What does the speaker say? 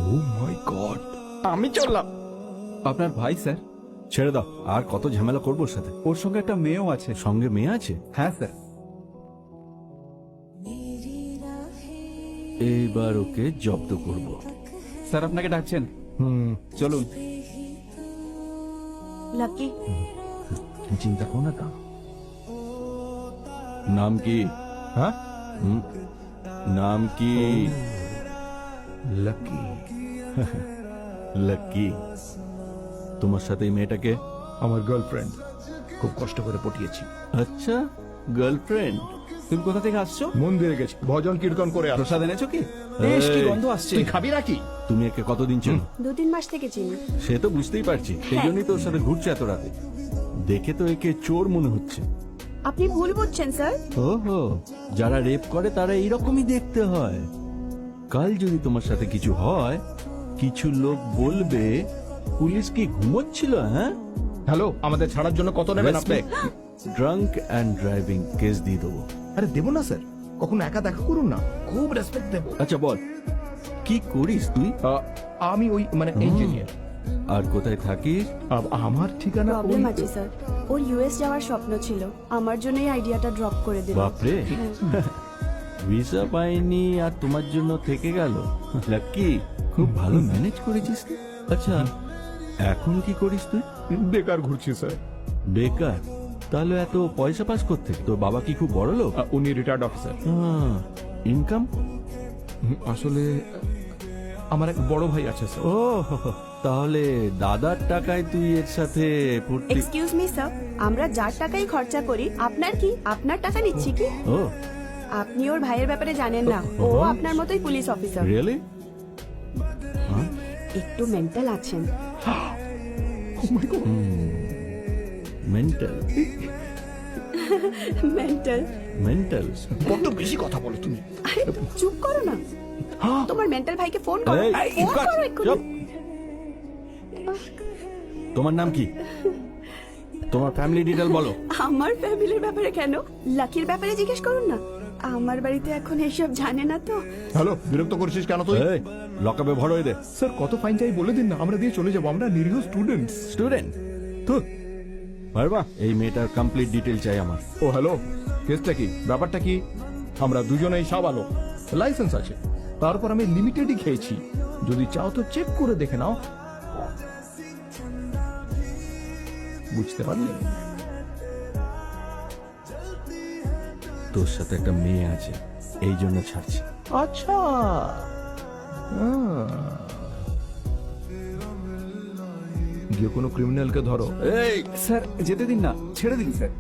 ও মাই god, আমি চললাম। আপনার ভাই স্যার। ছেড়ে দাও, আর কত ঝামেলা করবো ওর সাথে। ওর সঙ্গে একটা মেয়েও আছে। সঙ্গে মেয়ে আছে? হ্যাঁ স্যার। এইবার ওকে জব্দ করব। স্যার আপনাকে ডাকছেন। চলুন। লাকি, চিন্তা করো না তা। নাম কি? হ্যাঁ, নাম কি? লাকি। লাকি। তোমার সাথে এই মেয়েটাকে? আমার গার্লফ্রেন্ড, খুব কষ্ট করে পটিয়েছি। আচ্ছা, গার্লফ্রেন্ড। তুমি কোথা থেকে আসছো? মন্দিরে গেছি, ভজন কীর্তন করে আসছি। প্রসাদ এনেছো কি? বেশ, কি গন্ধ আসছে। তুই খাবি নাকি? তুমি একে কতদিন চেনো? 2-3 মাস থেকে চিনি। সে তো বুঝতেই পারছি, সেই জন্যই তো ওর সাথে ঘুরছে এত রাতে। দেখে তো একে চোর মনে হচ্ছে। আপনি ভুল বুঝছেন স্যার। ওহো, যারা রেপ করে তারা এইরকমই দেখতে হয়। কাল যদি তোমার সাথে কিছু হয়, কিছু লোক বলবে পুলিশ কি ঘুমোচ্ছিল? হ্যাঁ, হ্যালো, আমাদের ছাড়ার জন্য কত নেবেন আপনি? ড্রাঙ্ক অ্যান্ড ড্রাইভিং কেস দিয়ে দেবো। আরে দেবো না স্যার, কখনো একা দেখা করুন না, খুব রেসপেক্ট দেবো। আচ্ছা বল, কি করিস তুই? আমি ওই ইঞ্জিনিয়ার। আর কোথায় থাকিস? আমার ঠিকানা প্রবলেম আছে স্যার। ওর ইউএস যাওয়ার স্বপ্ন ছিল, আমার জন্য এই আইডিয়াটা ড্রপ করে দিল। বাপরে, ভিসা পাইনি আর তোমার জন্য থেকে গেল। লাকি, খুব ভালো ম্যানেজ করেছিস তুই। আচ্ছা, এখন কি করিস তুই? বেকার ঘুরছি স্যার। বেকার? তাহলে এত পয়সা পাস করতে? তোর বাবা কি খুব বড় লোক? উনি রিটায়ার্ড অফিসার। ইনকাম? আসলে আমার এক বড় ভাই আছে স্যার। ও, তাহলে দাদার টাকায় তুই এর সাথে ফুর্তি? এক্সকিউজ মি স্যার, আমরা যার টাকাই খরচা করি, আপনার কি? আপনার টাকা নিচ্ছি কি? ও, আপনি ওর ভাইয়ের ব্যাপারে জানেন না, ও আপনার মতোই পুলিশ অফিসার। রিয়েলি? একটু মেন্টাল আছেন। মেন্টাল? মেন্টাল? মেন্টাল? কত বেশি কথা বলো তুমি। আরে চুপ করো না, তোমার মেন্টাল ভাইকে ফোন করো। ফোন করো এক্ষুনি। তোমার নাম কি? তোমার ফ্যামিলি ডিটেল বলো। আমার ফ্যামিলির ব্যাপারে কেন? লাকির ব্যাপারে জিজ্ঞেস করুন না। আমার বাড়িতে এখন এসব জানে না তো। হ্যালো, বিরক্ত করছিস কেন তুই? লকআপে ভর হয়ে দে। স্যার কত ফাইন চাই বলে দিন না, আমরা দিয়ে চলে যাবো, আমরা নিরীহ স্টুডেন্টস। স্টুডেন্ট? তো পারবা? এই মেয়েটার কমপ্লিট ডিটেল চাই আমার। ও হ্যালো, কেসটা কি, ব্যাপারটা কি? আমরা দুজনেই সাবালো, লাইসেন্স আছে, তারপর আমি লিমিটেডই খেয়েছি। যদি চাও তো চেক করে দেখে নাও। বুঝতে পারলে? তোর সাথে একটা মেয়ে আছে, এই জন্য ছাড়ছি। আচ্ছা, গিয়ে কোনো ক্রিমিনালকে ধরো। এই স্যার, যেতে দিন না, ছেড়ে দিন স্যার।